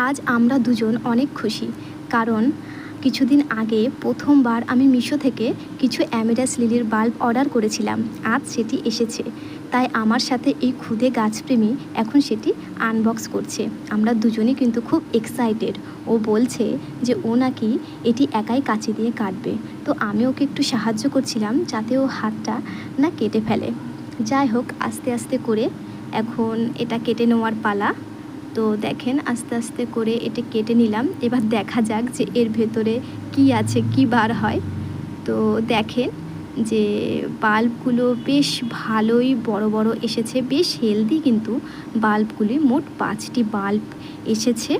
আজ আমরা দুজন অনেক খুশি, কারণ কিছুদিন আগে প্রথমবার আমি মিশো থেকে কিছু অ্যামেরাস লিলির বাল্ব অর্ডার করেছিলাম। আজ সেটি এসেছে, তাই আমার সাথে এই ক্ষুদে গাছপ্রেমী এখন সেটি আনবক্স করছে। আমরা দুজনেই কিন্তু খুব এক্সাইটেড। ও বলছে যে ও নাকি এটি একাই কাঁচি দিয়ে কাটবে, তো আমি ওকে একটু সাহায্য করছিলাম যাতে ও হাতটা না কেটে ফেলে। যাই হোক, আস্তে আস্তে করে এখন এটা কেটে নেওয়ার পালা। তো দেখেন, আস্তে আস্তে করে এটা কেটে নিলাম। এবার দেখা যাক যে এর ভেতরে কি আছে, কি বার হয়। তো দেখেন যে বাল্বগুলো বেশ ভালোই বড় বড় এসেছে, বেশ হেলদি কিন্তু বাল্বগুলি। মোট 5টি বাল্ব এসেছে।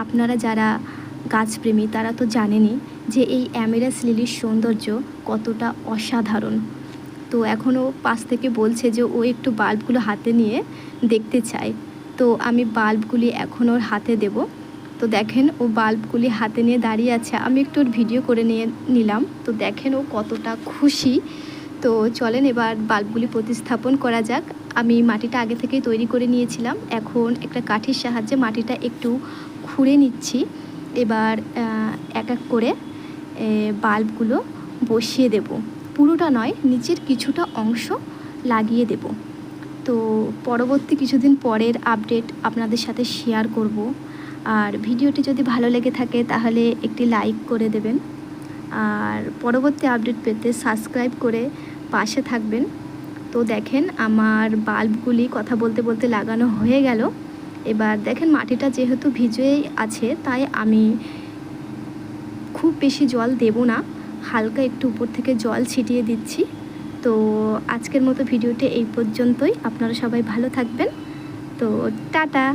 আপনারা যারা গাছপ্রেমী তারা তো জানেনই যে এই অ্যামেরাস লিলির সৌন্দর্য কতটা অসাধারণ। তো এখনও পাশ থেকে বলছে যে ও একটু বাল্বগুলো হাতে নিয়ে দেখতে চায়। তো আমি বাল্বগুলি এখন ওর হাতে দেব। তো দেখেন ও বাল্বগুলি হাতে নিয়ে দাঁড়িয়ে আছে। আমি একটু ওর ভিডিও করে নিয়ে নিলাম। তো দেখেন ও কতটা খুশি। তো চলেন এবার বাল্বগুলি প্রতিস্থাপন করা যাক। আমি মাটিটা আগে থেকেই তৈরি করে নিয়েছিলাম। এখন একটা কাঠির সাহায্যে মাটিটা একটু খুঁড়ে নিচ্ছি। এবার এক এক করে বাল্বগুলো বসিয়ে দেব। পুরোটা নয়, নিচের কিছুটা অংশ লাগিয়ে দেব। তো পরবর্তী কিছুদিন পরের আপডেট আপনাদের সাথে শেয়ার করব। আর ভিডিওটি যদি ভালো লেগে থাকে তাহলে একটি লাইক করে দেবেন। আর পরবর্তী আপডেট পেতে সাবস্ক্রাইব করে পাশে থাকবেন। তো দেখেন আমার বাল্বগুলি কথা বলতে বলতে লাগানো হয়ে গেল। এবার দেখেন মাটিটা যেহেতু ভিজেই আছে, তাই আমি খুব বেশি জল দেব না, হালকা একটু উপর থেকে জল ছিটিয়ে দিচ্ছি। তো আজকের মতো ভিডিওটি এই পর্যন্তই। আপনারা সবাই ভালো থাকবেন। তো টাটা।